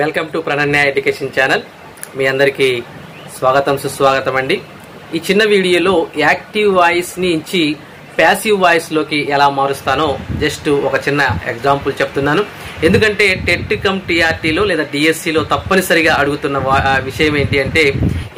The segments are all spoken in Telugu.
Welcome to Prananya education channel. మీ అందరికీ స్వాగతం సుస్వాగతం అండి. ఈ చిన్న వీడియోలో యాక్టివ్ వాయిస్ నుంచి ప్యాసివ్ వాయిస్ లోకి ఎలా మారుస్తానో జస్ట్ ఒక చిన్న ఎగ్జాంపుల్ చెప్తున్నాను. ఎందుకంటే టెట్ కమ్ టీఆర్టీలో లేదా డిఎస్సిలో తప్పనిసరిగా అడుగుతున్న విషయం ఏంటి అంటే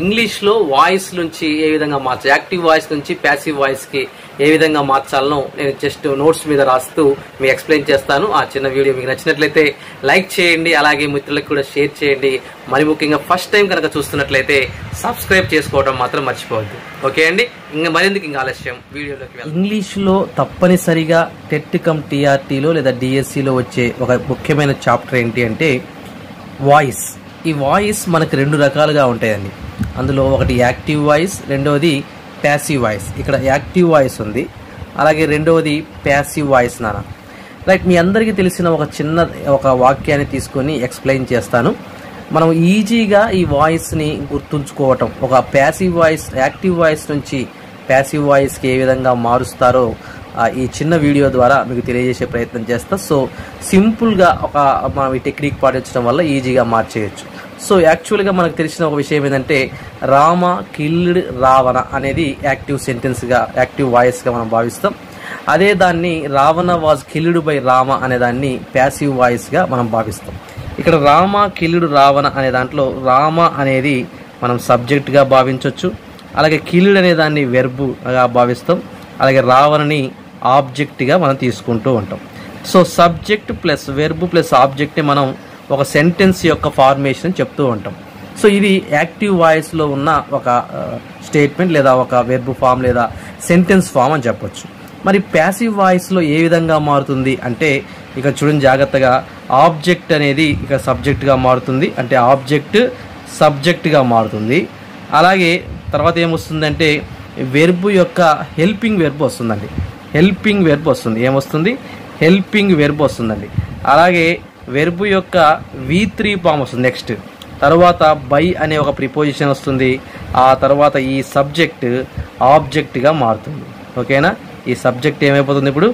ఇంగ్లీష్లో వాయిస్ నుంచి ఏ విధంగా మార్చాలి, యాక్టివ్ వాయిస్ నుంచి ప్యాసివ్ వాయిస్కి ఏ విధంగా మార్చాలనో నేను జస్ట్ నోట్స్ మీద రాస్తూ మీకు ఎక్స్ప్లెయిన్ చేస్తాను. ఆ చిన్న వీడియో మీకు నచ్చినట్లయితే లైక్ చేయండి, అలాగే మిత్రులకు కూడా షేర్ చేయండి. మరి ముఖ్యంగా ఫస్ట్ టైం కనుక చూస్తున్నట్లయితే సబ్స్క్రైబ్ చేసుకోవడం మాత్రం మర్చిపోవద్దు. ఓకే అండి, ఇంకా మరిందుకు ఇంకా ఆలస్యం వీడియోలోకి వెళ్దాం. ఇంగ్లీష్లో తప్పనిసరిగా టెట్ కమ్ టీఆర్టీలో లేదా డిఎస్సిలో వచ్చే ఒక ముఖ్యమైన చాప్టర్ ఏంటి అంటే వాయిస్. ఈ వాయిస్ మనకు రెండు రకాలుగా ఉంటాయండి. అందులో ఒకటి యాక్టివ్ వాయిస్, రెండవది ప్యాసివ్ వాయిస్. ఇక్కడ యాక్టివ్ వాయిస్ ఉంది, అలాగే రెండవది ప్యాసివ్ వాయిస్. రైట్, మీ అందరికీ తెలిసిన ఒక వాక్యాన్ని తీసుకొని ఎక్స్ప్లెయిన్ చేస్తాను. మనం ఈజీగా ఈ వాయిస్ని గుర్తుంచుకోవటం, ఒక ప్యాసివ్ వాయిస్ యాక్టివ్ వాయిస్ నుంచి ప్యాసివ్ వాయిస్కి ఏ విధంగా మారుస్తారో ఈ చిన్న వీడియో ద్వారా మీకు తెలియజేసే ప్రయత్నం చేస్తా. సో సింపుల్గా మనం ఈ టెక్నిక్ పాటించడం వల్ల ఈజీగా మార్చేయచ్చు. సో యాక్చువల్గా మనకు తెలిసిన ఒక విషయం ఏంటంటే రామ కిల్డ్ రావణ అనేది యాక్టివ్ సెంటెన్స్గా, యాక్టివ్ వాయిస్గా మనం భావిస్తాం. అదే దాన్ని Ravana was killed by Rama అనే దాన్ని ప్యాసివ్ వాయిస్గా మనం భావిస్తాం. ఇక్కడ రామ కిల్డ్ రావణ అనే దాంట్లో రామ అనేది మనం సబ్జెక్ట్గా భావించవచ్చు, అలాగే కిల్డ్ అనే దాన్ని వెర్బుగా భావిస్తాం, అలాగే రావణని ఆబ్జెక్ట్గా మనం తీసుకుంటూ ఉంటాం. So subject plus verb plus ఆబ్జెక్ట్ని మనం ఒక సెంటెన్స్ యొక్క ఫార్మేషన్ చెప్తూ ఉంటాం. సో ఇది యాక్టివ్ వాయిస్లో ఉన్న ఒక స్టేట్మెంట్ లేదా ఒక వెర్బ్ ఫామ్ లేదా సెంటెన్స్ ఫామ్ అని చెప్పొచ్చు. మరి ప్యాసివ్ వాయిస్లో ఏ విధంగా మారుతుంది అంటే ఇక్కడ చూడండి జాగ్రత్తగా, ఆబ్జెక్ట్ అనేది ఇక సబ్జెక్ట్గా మారుతుంది, అంటే ఆబ్జెక్ట్ సబ్జెక్ట్గా మారుతుంది. అలాగే తర్వాత ఏమొస్తుందంటే వెర్బ్ యొక్క హెల్పింగ్ వెర్బ్ వస్తుందండి, హెల్పింగ్ వెర్బ్ వస్తుంది. ఏమొస్తుంది? హెల్పింగ్ వెర్బ్ వస్తుందండి. అలాగే వెర్బ్ యొక్క V3 ఫామ్ వస్తుంది. నెక్స్ట్ తర్వాత బై అనే ఒక ప్రిపోజిషన్ వస్తుంది. ఆ తర్వాత ఈ సబ్జెక్ట్ ఆబ్జెక్ట్గా మారుతుంది. ఓకేనా, ఈ సబ్జెక్ట్ ఏమైపోతుంది ఇప్పుడు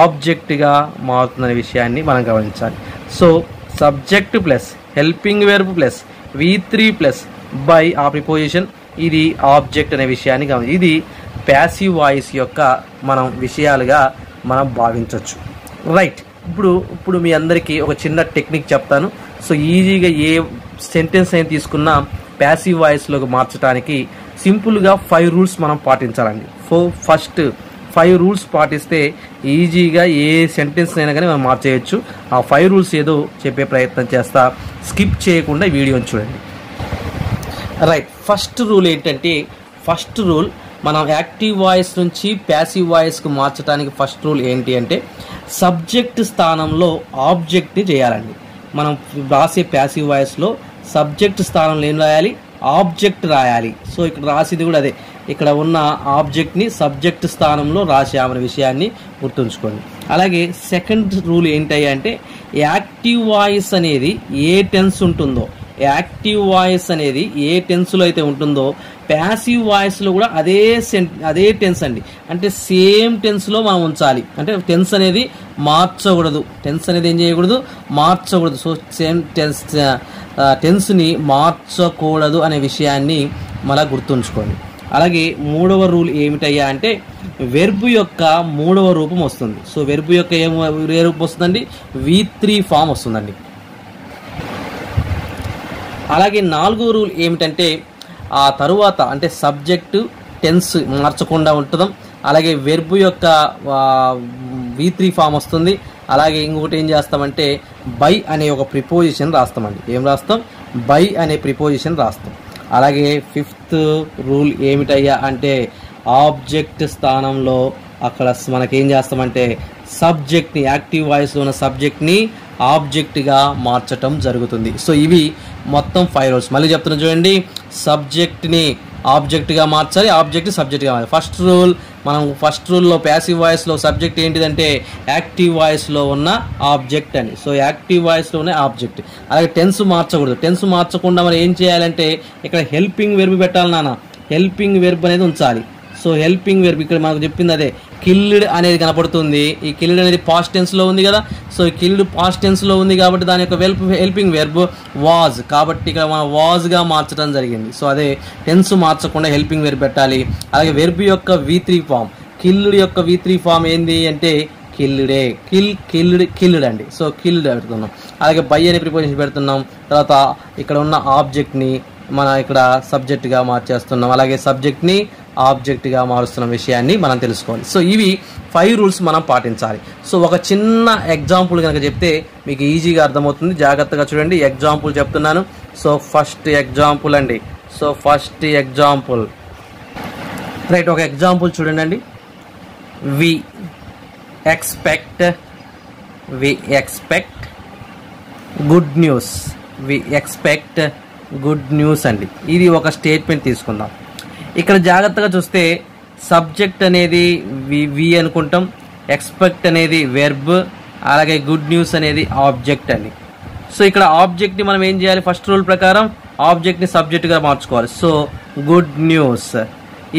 ఆబ్జెక్ట్గా మారుతుందనే విషయాన్ని మనం గమనించాలి. So subject plus helping verb plus V3 plus by ఆ ప్రిపోజిషన్, ఇది ఆబ్జెక్ట్ అనే విషయాన్ని గమనించాలి. ఇది ప్యాసివ్ వాయిస్ యొక్క మనం విషయాలుగా మనం భావించవచ్చు. రైట్, ఇప్పుడు మీ అందరికీ ఒక చిన్న టెక్నిక్ చెప్తాను. సో ఈజీగా ఏ సెంటెన్స్ అయినా తీసుకున్నా ప్యాసివ్ వాయిస్లోకి మార్చడానికి సింపుల్గా 5 రూల్స్ మనం పాటించాలండి. ఫస్ట్ 5 రూల్స్ పాటిస్తే ఈజీగా ఏ సెంటెన్స్ అయినా కానీ మనం మార్చేయచ్చు. ఆ 5 రూల్స్ ఏదో చెప్పే ప్రయత్నం చేస్తా, స్కిప్ చేయకుండా వీడియోని చూడండి. రైట్, ఫస్ట్ రూల్ ఏంటంటే ఫస్ట్ రూల్ మనం యాక్టివ్ వాయిస్ నుంచి ప్యాసివ్ వాయిస్కు మార్చడానికి ఫస్ట్ రూల్ ఏంటి అంటే సబ్జెక్ట్ స్థానంలో ఆబ్జెక్ట్ని చేయాలండి. మనం రాసే ప్యాసివ్ వాయిస్లో సబ్జెక్ట్ స్థానంలో ఏం రాయాలి? ఆబ్జెక్ట్ రాయాలి. సో ఇక్కడ రాసేది కూడా అదే, ఇక్కడ ఉన్న ఆబ్జెక్ట్ని సబ్జెక్ట్ స్థానంలో రాసామనే విషయాన్ని గుర్తుంచుకోండి. అలాగే సెకండ్ రూల్ ఏంటయ్యా అంటే యాక్టివ్ వాయిస్ అనేది ఏ టెన్స్ ఉంటుందో, యాక్టివ్ వాయిస్ అనేది ఏ టెన్స్లో అయితే ఉంటుందో ప్యాసివ్ వాయిస్లో కూడా అదే టెన్స్ అండి, అంటే సేమ్ టెన్స్లో మనం ఉంచాలి. అంటే టెన్స్ అనేది మార్చకూడదు, టెన్స్ అనేది ఏం చేయకూడదు, మార్చకూడదు. సో సేమ్ టెన్స్ని మార్చకూడదు అనే విషయాన్ని మళ్ళీ గుర్తుంచుకోండి. అలాగే మూడవ రూల్ ఏమిటయ్యా అంటే వెర్బ్ యొక్క మూడవ రూపం వస్తుంది. సో వెర్బ్ యొక్క ఏ రూపం వస్తుందండి? V3 ఫామ్ వస్తుందండి. అలాగే నాలుగో రూల్ ఏమిటంటే ఆ తరువాత అంటే సబ్జెక్టు టెన్స్ మార్చకుండా ఉంటుందాం. అలాగే వెర్బ్ యొక్క V3 ఫామ్ వస్తుంది. అలాగే ఇంకొకటి ఏం చేస్తామంటే బై అనే ఒక ప్రిపోజిషన్ రాస్తామండి. ఏం రాస్తాం? బై అనే ప్రిపోజిషన్ రాస్తాం. అలాగే ఫిఫ్త్ రూల్ ఏమిటయ్యా అంటే ఆబ్జెక్ట్ స్థానంలో అక్కడ మనకేం చేస్తామంటే సబ్జెక్ట్ని, యాక్టివ్ వాయిస్లో ఉన్న సబ్జెక్ట్ని ఆబ్జెక్ట్గా మార్చటం జరుగుతుంది. సో ఇవి మొత్తం 5 రూల్స్. మళ్ళీ చెప్తున్నా చూడండి, సబ్జెక్ట్ని ఆబ్జెక్ట్గా మార్చాలి, ఆబ్జెక్ట్ సబ్జెక్ట్గా మార్చాలి. ఫస్ట్ రూల్లో ప్యాసివ్ వాయిస్లో సబ్జెక్ట్ ఏంటిదంటే యాక్టివ్ వాయిస్లో ఉన్న ఆబ్జెక్ట్ అని. సో యాక్టివ్ వాయిస్లో ఉన్న ఆబ్జెక్ట్. అలాగే టెన్స్ మార్చకూడదు, టెన్స్ మార్చకుండా మరి ఏం చేయాలంటే ఇక్కడ హెల్పింగ్ వెర్బ్ పెట్టాలి నాన్న, హెల్పింగ్ వెర్బ్ అనేది ఉంచాలి. సో హెల్పింగ్ వెర్బ్ ఇక్కడ మనకు చెప్పింది అదే, కిల్డ్ అనేది కనపడుతుంది. ఈ కిల్డ్ అనేది పాస్ట్ టెన్స్లో ఉంది కదా. సో ఈ కిల్డ్ పాస్ట్ టెన్స్లో ఉంది కాబట్టి దాని యొక్క హెల్పింగ్ వెర్బ్ వాజ్, కాబట్టి ఇక్కడ మనం వాజ్గా మార్చడం జరిగింది. సో అదే టెన్స్ మార్చకుండా హెల్పింగ్ వెర్బ్ పెట్టాలి. అలాగే వెర్బ్ యొక్క V3 ఫామ్, కిల్డ్ యొక్క V3 ఫామ్ ఏంది అంటే కిల్డే, కిల్డ్ అండి. సో కిల్డ్ పెడుతున్నాం. అలాగే బై అనే ప్రిపోజిషన్ పెడుతున్నాం. తర్వాత ఇక్కడ ఉన్న ఆబ్జెక్ట్ని మనం ఇక్కడ సబ్జెక్ట్గా మార్చేస్తున్నాం. అలాగే సబ్జెక్ట్ని ఆబ్జెక్ట్గా మారుస్తున్న విషయాన్ని మనం తెలుసుకోవాలి. సో ఇవి 5 రూల్స్ మనం పాటించాలి. సో ఒక చిన్న ఎగ్జాంపుల్ కనుక చెప్తే మీకు ఈజీగా అర్థమవుతుంది. జాగ్రత్తగా చూడండి. ఎగ్జాంపుల్ చెప్తున్నాను. సో ఫస్ట్ ఎగ్జాంపుల్ అండి. సో ఫస్ట్ ఎగ్జాంపుల్ రైట్, ఒక ఎగ్జాంపుల్ చూడండి. We expect good news. We expect good news అండి. ఇది ఒక స్టేట్మెంట్ తీసుకుందాం. ఇక్కడ జాగ్రత్తగా చూస్తే సబ్జెక్ట్ అనేది వి అనుకుంటాం, ఎక్స్పెక్ట్ అనేది వెర్బ్, అలాగే గుడ్ న్యూస్ అనేది ఆబ్జెక్ట్ అండి. సో ఇక్కడ ఆబ్జెక్ట్ని మనం ఏం చేయాలి? ఫస్ట్ రూల్ ప్రకారం ఆబ్జెక్ట్ని సబ్జెక్ట్గా మార్చుకోవాలి. సో గుడ్ న్యూస్,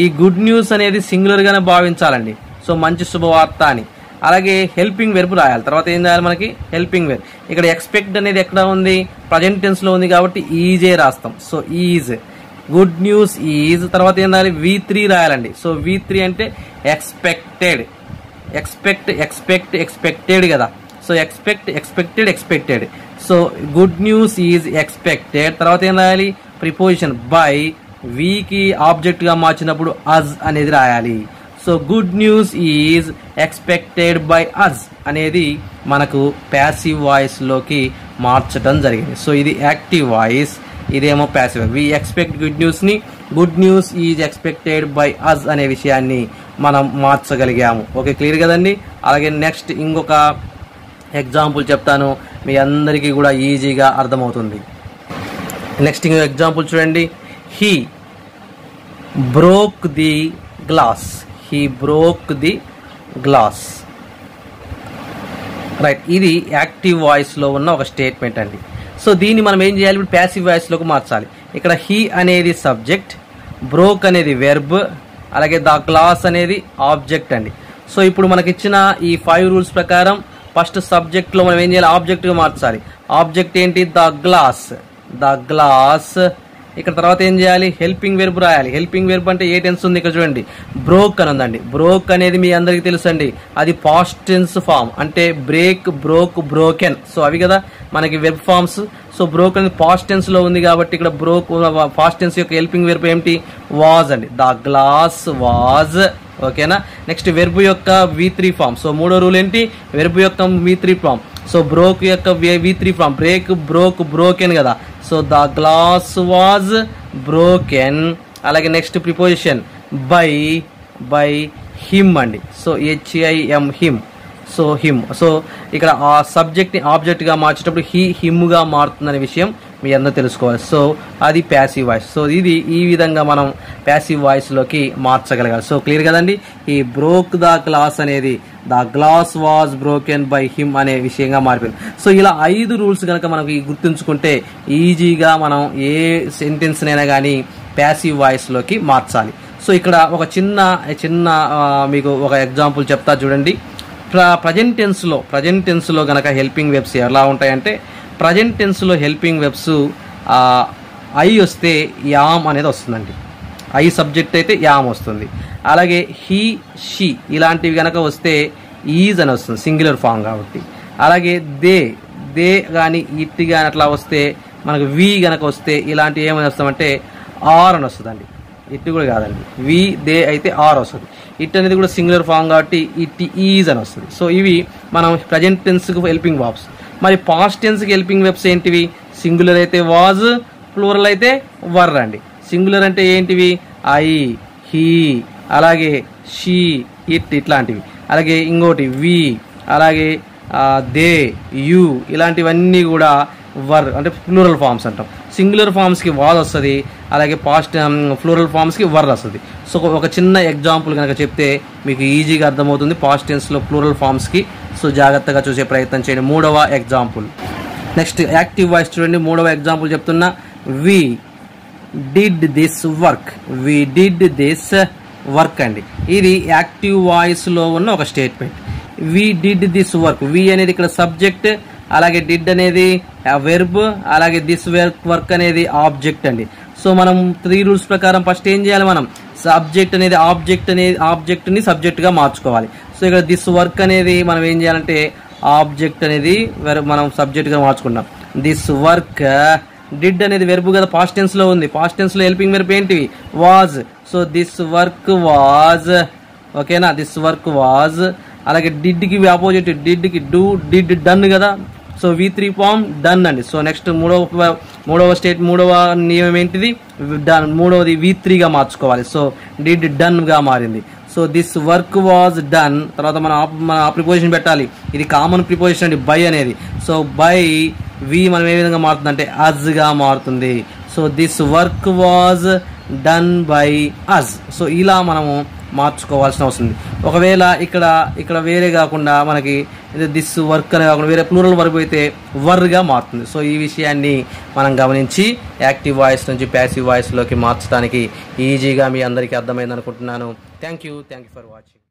ఈ గుడ్ న్యూస్ అనేది సింగులర్గానే భావించాలండి. సో మంచి శుభవార్త అని. అలాగే హెల్పింగ్ వెర్బ్ రాయాలి. తర్వాత ఏం చేయాలి? మనకి హెల్పింగ్ వెర్బ్. ఇక్కడ ఎక్స్పెక్ట్ అనేది ఎక్కడ ఉంది? ప్రజెంట్ టెన్స్లో ఉంది కాబట్టి ఈజే రాస్తాం. So is, good news is. తర్వాత ఏం రాయాలి? V3 రాయాలండి. సో V3 అంటే ఎక్స్పెక్టెడ్, ఎక్స్పెక్టెడ్ కదా. So expected. So good news is expected. తర్వాత ఏం రాయాలి? ప్రిపోజిషన్ బై, వీకి ఆబ్జెక్ట్గా మార్చినప్పుడు అజ్ అనేది రాయాలి. So good news is expected by us అనేది మనకు ప్యాసివ్ వాయిస్లోకి మార్చడం జరిగింది. సో ఇది యాక్టివ్ వాయిస్, ఇదేమో ప్యాసివ్. వి ఎక్స్పెక్ట్ గుడ్ న్యూస్ని good news is expected by us అనే విషయాన్ని మనం మార్చగలిగాము. ఓకే, క్లియర్ కదండి. అలాగే నెక్స్ట్ ఇంకొక ఎగ్జాంపుల్ చెప్తాను, మీ అందరికీ కూడా ఈజీగా అర్థమవుతుంది. నెక్స్ట్ ఇంకో ఎగ్జాంపుల్ చూడండి. He broke the glass. He broke the glass. Right, ఇది యాక్టివ్ వాయిస్లో ఉన్న ఒక స్టేట్మెంట్ అండి. సో దీన్ని మనం ఏం చేయాలి? ఇప్పుడు ప్యాసివ్ వాయిస్లోకి మార్చాలి. ఇక్కడ హీ అనేది సబ్జెక్ట్, బ్రోక్ అనేది వెర్బ్, అలాగే ద గ్లాస్ అనేది ఆబ్జెక్ట్ అండి. సో ఇప్పుడు మనకి ఇచ్చిన ఈ 5 రూల్స్ ప్రకారం ఫస్ట్ సబ్జెక్ట్లో మనం ఏం చేయాలి? ఆబ్జెక్ట్గా మార్చాలి. ఆబ్జెక్ట్ ఏంటి? The glass. ఇక్కడ తర్వాత ఏం చేయాలి? హెల్పింగ్ వెర్బ్ రాయాలి. హెల్పింగ్ వెర్బ్ అంటే ఏ టెన్స్ ఉంది? ఇక్కడ చూడండి, బ్రోక్ అని ఉందండి. బ్రోక్ అనేది మీ అందరికీ తెలుసు అండి, అది పాస్ట్ టెన్స్ ఫామ్. అంటే బ్రేక్, బ్రోక్, బ్రోకెన్. సో అవి కదా మనకి వెర్బ్ ఫామ్స్. సో బ్రోక్ అనేది పాస్ట్ టెన్స్ లో ఉంది కాబట్టి ఇక్కడ బ్రోక్ పాస్ట్ టెన్స్ యొక్క హెల్పింగ్ వెర్బ్ ఏమిటి? వాజ్ అండి. The glass was. ఓకేనా. నెక్స్ట్ వెర్బ్ యొక్క V3 ఫామ్. సో మూడో రూల్ ఏంటి? వెర్బ్ యొక్క V3 ఫామ్. సో బ్రోక్ యొక్క V3 form break, broke, broken కదా. So the glass was broken. అలాగే నెక్స్ట్ ప్రిపోజిషన్ బై హిమ్ అండి. So HIM him. So him. So ఇక్కడ ఆ సబ్జెక్ట్ని ఆబ్జెక్ట్గా మార్చేటప్పుడు హిమ్గా మారుతుందనే విషయం మీ అందరూ తెలుసుకోవాలి. సో అది ప్యాసివ్ వాయిస్. సో ఇది ఈ విధంగా మనం ప్యాసివ్ వాయిస్లోకి మార్చగలగాలి. సో క్లియర్ కదండి. ఈ బ్రోక్ ద గ్లాస్ అనేది the glass was broken by him అనే విషయంగా మారిపోయింది. సో ఇలా 5 రూల్స్ కనుక మనకి గుర్తుంచుకుంటే ఈజీగా మనం ఏ సెంటెన్స్నైనా కానీ ప్యాసివ్ వాయిస్లోకి మార్చాలి. సో ఇక్కడ ఒక చిన్న మీకు ఒక ఎగ్జాంపుల్ చెప్తా చూడండి. ప్రజెంట్ టెన్స్లో కనుక హెల్పింగ్ వెబ్స్ ఎలా ఉంటాయంటే, ప్రజెంట్ టెన్స్లో హెల్పింగ్ వెబ్స్ ఐ వస్తే యామ్ అనేది వస్తుందండి. ఐ సబ్జెక్ట్ అయితే యామ్ వస్తుంది. అలాగే హీ, షీ ఇలాంటివి కనుక వస్తే ఈజ్ అని వస్తుంది, సింగులర్ ఫామ్ కాబట్టి. అలాగే దే కానీ ఇట్ కానీ అట్లా వస్తే మనకు వి కనుక వస్తే ఇలాంటివి ఏమని వస్తామంటే ఆర్ అని వస్తుందండి. ఇట్ కూడా కాదండి, వి దే అయితే ఆర్ వస్తుంది. ఇట్ అనేది కూడా సింగులర్ ఫామ్ కాబట్టి ఇట్ ఈజ్ అని వస్తుంది. సో ఇవి మనం ప్రజెంట్ టెన్స్కి హెల్పింగ్ వర్బ్స్. మరి పాస్ట్ టెన్స్కి హెల్పింగ్ వెబ్స్ ఏంటివి? సింగులర్ అయితే వాజ్, ప్లూరల్ అయితే వర్ అండి. సింగులర్ అంటే ఏంటివి? ఐ, హీ, అలాగే షీ, ఇట్ ఇట్లాంటివి. అలాగే ఇంకోటి వి, అలాగే దే, యూ ఇలాంటివన్నీ కూడా వర్ అంటే ప్లూరల్ ఫామ్స్ అంటాం. సింగులర్ ఫామ్స్కి వాజ్ వస్తుంది, అలాగే పాస్ట్ ప్లూరల్ ఫామ్స్కి వర్ వస్తుంది. సో ఒక చిన్న ఎగ్జాంపుల్ కనుక చెప్తే మీకు ఈజీగా అర్థమవుతుంది పాస్ట్ టెన్స్లో ప్లూరల్ ఫామ్స్కి. సో జాగ్రత్తగా చూసే ప్రయత్నం చేయండి. 3వ ఎగ్జాంపుల్. నెక్స్ట్ యాక్టివ్ వాయిస్ చూడండి. 3వ ఎగ్జాంపుల్ చెప్తున్నా. వి డిడ్ దిస్ వర్క్ అండి. ఇది యాక్టివ్ వాయిస్లో ఉన్న ఒక statement. We did this work. We అనేది ఇక్కడ సబ్జెక్ట్, అలాగే డిడ్ అనేది వెర్బ్, అలాగే దిస్ వర్క్ అనేది ఆబ్జెక్ట్ అండి. సో మనం 3 రూల్స్ ప్రకారం ఫస్ట్ ఏం చేయాలి, మనం సబ్జెక్ట్ అనేది ఆబ్జెక్ట్ని సబ్జెక్ట్గా మార్చుకోవాలి. సో ఇక్కడ దిస్ వర్క్ అనేది మనం ఏం చేయాలంటే ఆబ్జెక్ట్ అనేది మనం సబ్జెక్ట్గా మార్చుకుంటాం. దిస్ వర్క్, డిడ్ అనేది వెర్బ్ కదా, పాస్ట్ టెన్స్ లో ఉంది. పాస్ట్ టెన్స్ లో హెల్పింగ్ వెర్బ్ ఏంటి, was. So this work was, ఓకేనా, దిస్ వర్క్ వాజ్. అలాగే డిడ్ కి ఆపోజిట్, డిడ్ కి డూ, డిడ్ డన్ కదా. సో V3 ఫామ్ డన్ అండి. సో నెక్స్ట్ మూడవ నియమం ఏంటిది, డన్. మూడవది V3 గా మార్చుకోవాలి. సో డిడ్ డన్ గా మారింది. So this work was done. తర్వాత మన ప్రిపోజిషన్ పెట్టాలి. ఇది కామన్ ప్రిపోజిషన్ అండి, బై అనేది. సో బై వి మనం ఏ విధంగా మారుతుంది అంటే అజ్ గా మారుతుంది. So this work was done by us. So ఇలా మనము మార్చుకోవాల్సిన అవసరం ఉంది. ఒకవేళ ఇక్కడ వేరే కాకుండా మనకి దిస్ వర్క్ అనే కాకుండా వేరే ప్లూరల్ వర్బ్ అయితే వర్గా మారుతుంది. సో ఈ విషయాన్ని మనం గమనించి యాక్టివ్ వాయిస్ నుంచి ప్యాసివ్ వాయిస్లోకి మార్చడానికి ఈజీగా మీ అందరికీ అర్థమైంది అనుకుంటున్నాను. Thank you for watching.